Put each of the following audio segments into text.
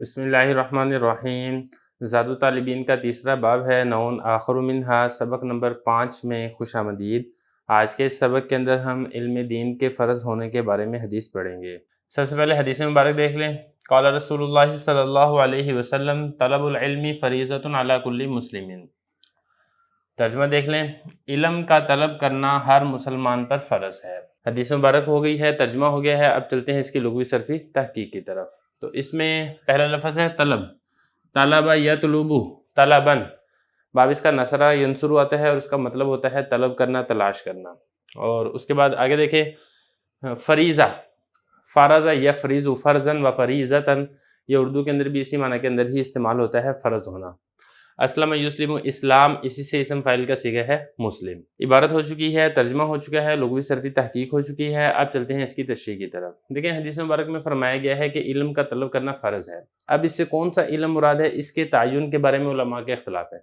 بسم اللہ الرحمن الرحیم۔ زاد الطالبین کا تیسرا باب ہے نون آخر منہا، سبق نمبر 5 میں خوش آمدید۔ آج کے اس سبق کے اندر ہم علم دین کے فرض ہونے کے بارے میں حدیث پڑھیں گے۔ سب سے پہلے حدیث مبارک دیکھ لیں۔ قال رسول اللہ صلی اللہ علیہ وسلم طلب العلم فریضۃ علی کل مسلم۔ ترجمہ دیکھ لیں، علم کا طلب کرنا ہر مسلمان پر فرض ہے۔ حدیث مبارک ہو گئی ہے، ترجمہ ہو گیا ہے، اب چلتے ہیں اس کی لغوی صرفی تحقیق کی طرف۔ تو اس میں پہلا لفظ ہے طلب، طلب یطلب طلباً، باب اس کا نصرہ ینصر آتا ہے اور اس کا مطلب ہوتا ہے طلب کرنا، تلاش کرنا۔ اور اس کے بعد آگے دیکھیں فریضہ، فرض یفرض فرضاً و فریضۃً، یہ اردو کے اندر بھی اسی معنی کے اندر ہی استعمال ہوتا ہے، فرض ہونا۔ اسلم یسلم، اسلام، اسی سے اسم فاعل کا صیغہ ہے مسلم۔ عبارت ہو چکی ہے، ترجمہ ہو چکا ہے، لغوی صرفی تحقیق ہو چکی ہے۔ اب چلتے ہیں اس کی تشریح کی طرف۔ دیکھیں حدیث مبارک میں فرمایا گیا ہے کہ علم کا طلب کرنا فرض ہے۔ اب اس سے کون سا علم مراد ہے، اس کے تعین کے بارے میں علماء کے اختلاف ہے۔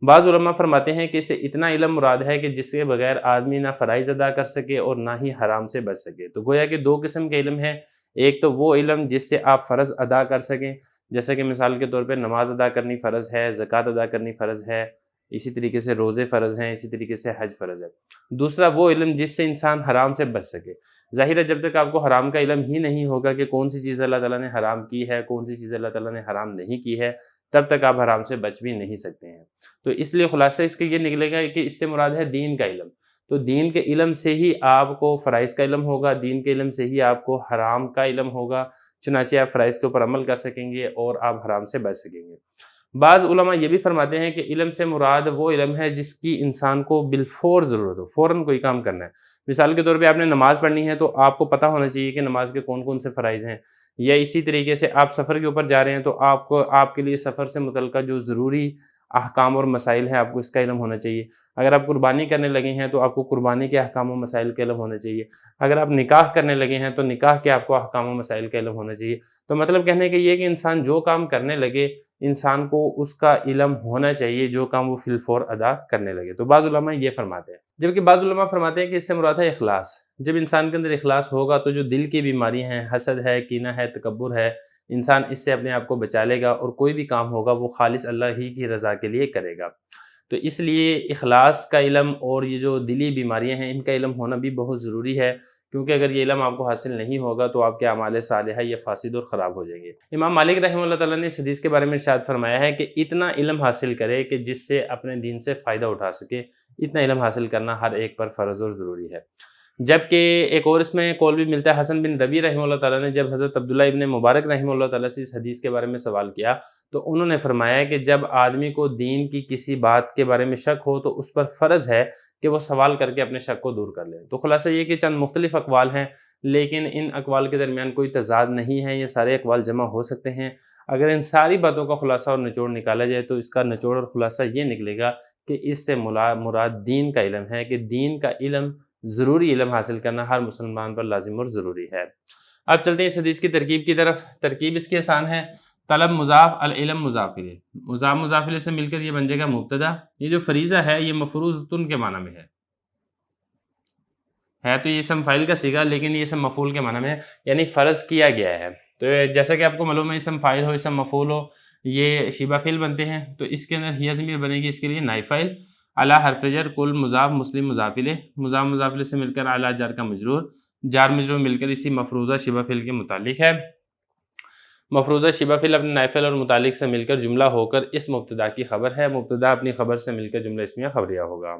بعض علماء فرماتے ہیں کہ اس سے اتنا علم مراد ہے کہ جس کے بغیر آدمی نہ فرائض ادا کر سکے اور نہ ہی حرام سے بچ سکے۔ تو گویا کہ دو قسم کے علم ہیں، ایک تو وہ علم جس سے آپ فرض ادا کر سکیں، جیسے کہ مثال کے طور پہ نماز ادا کرنی فرض ہے، زکوٰۃ ادا کرنی فرض ہے، اسی طریقے سے روزے فرض ہیں، اسی طریقے سے حج فرض ہے۔ دوسرا وہ علم جس سے انسان حرام سے بچ سکے۔ ظاہر ہے جب تک آپ کو حرام کا علم ہی نہیں ہوگا کہ کون سی چیز اللہ تعالیٰ نے حرام کی ہے، کون سی چیز اللہ تعالیٰ نے حرام نہیں کی ہے، تب تک آپ حرام سے بچ بھی نہیں سکتے ہیں۔ تو اس لیے خلاصہ اس کے یہ نکلے گا کہ اس سے مراد ہے دین کا علم۔ تو دین کے علم سے ہی آپ کو فرائض کا علم ہوگا، دین کے علم سے ہی آپ کو حرام کا علم ہوگا، چنانچہ آپ فرائض کے اوپر عمل کر سکیں گے اور آپ حرام سے بچ سکیں گے۔ بعض علماء یہ بھی فرماتے ہیں کہ علم سے مراد وہ علم ہے جس کی انسان کو بالفور ضرورت ہو، فوراً کوئی کام کرنا ہے۔ مثال کے طور پہ آپ نے نماز پڑھنی ہے تو آپ کو پتہ ہونا چاہیے کہ نماز کے کون کون سے فرائض ہیں، یا اسی طریقے سے آپ سفر کے اوپر جا رہے ہیں تو آپ کے لیے سفر سے متعلقہ جو ضروری احکام اور مسائل ہیں آپ کو اس کا علم ہونا چاہیے۔ اگر آپ قربانی کرنے لگے ہیں تو آپ کو قربانی کے احکام و مسائل کا علم ہونا چاہیے۔ اگر آپ نکاح کرنے لگے ہیں تو نکاح کے آپ کو احکام و مسائل کا علم ہونا چاہیے۔ تو مطلب کہنے کا یہ کہ انسان جو کام کرنے لگے انسان کو اس کا علم ہونا چاہیے، جو کام وہ فی الفور ادا کرنے لگے۔ تو بعض علماء یہ فرماتے ہیں، جبکہ بعض علماء فرماتے ہیں کہ اس سے مراد ہے اخلاص۔ جب انسان کے اندر اخلاص ہوگا تو جو دل کی بیماری ہیں، حسد ہے، کینہ ہے، تکبر ہے، انسان اس سے اپنے آپ کو بچا لے گا اور کوئی بھی کام ہوگا وہ خالص اللہ ہی کی رضا کے لیے کرے گا۔ تو اس لیے اخلاص کا علم اور یہ جو دلی بیماریاں ہیں ان کا علم ہونا بھی بہت ضروری ہے، کیونکہ اگر یہ علم آپ کو حاصل نہیں ہوگا تو آپ کے اعمال صالحہ یہ فاسد اور خراب ہو جائیں گے۔ امام مالک رحمہ اللہ تعالیٰ نے اس حدیث کے بارے میں ارشاد فرمایا ہے کہ اتنا علم حاصل کرے کہ جس سے اپنے دین سے فائدہ اٹھا سکے، اتنا علم حاصل کرنا ہر ایک پر فرض اور ضروری ہے۔ جبکہ ایک اور اس میں قول بھی ملتا ہے، حسن بن ربیع رحمہ اللہ تعالیٰ نے جب حضرت عبداللہ ابن مبارک رحمہ اللہ تعالیٰ سے اس حدیث کے بارے میں سوال کیا تو انہوں نے فرمایا کہ جب آدمی کو دین کی کسی بات کے بارے میں شک ہو تو اس پر فرض ہے کہ وہ سوال کر کے اپنے شک کو دور کر لے۔ تو خلاصہ یہ کہ چند مختلف اقوال ہیں، لیکن ان اقوال کے درمیان کوئی تضاد نہیں ہے، یہ سارے اقوال جمع ہو سکتے ہیں۔ اگر ان ساری باتوں کا خلاصہ اور نچوڑ نکالا جائے تو اس کا نچوڑ اور خلاصہ یہ نکلے گا کہ اس سے مراد دین کا علم ہے، کہ دین کا علم، ضروری علم حاصل کرنا ہر مسلمان پر لازم اور ضروری ہے۔ اب چلتے ہیں اس حدیث کی ترکیب کی طرف۔ ترکیب اس کی آسان ہے، طلب مضاف، العلم مضاف الیہ، مضاف الیہ سے مل کر یہ بن جائے گا مبتدا۔ یہ جو فریضہ ہے یہ مفروضۃ کے معنی میں ہے تو یہ اسم فاعل کا صیغہ، لیکن یہ اسم مفعول کے معنی میں ہے، یعنی فرض کیا گیا ہے۔ تو جیسا کہ آپ کو معلوم ہے اسم فاعل ہو، اسم مفعول ہو، یہ شبہ فعل بنتے ہیں، تو اس کے اندر ہی ضمیر بنے گی، اس کے لیے نائب فاعل، اعلیٰ حرف جر، کل مضاف، مسلم مضاف الیہ، مضاف الیہ سے مل کر اعلیٰ جار کا مجرور، جار مجرور مل کر اسی مفروضہ شبہ فعل کے متعلق ہے۔ مفروضہ شبہ فعل اپنے نائب فاعل اور متعلق سے مل کر جملہ ہو کر اس مبتدا کی خبر ہے، مبتدا اپنی خبر سے مل کر جملہ اسمیہ خبریہ ہوگا۔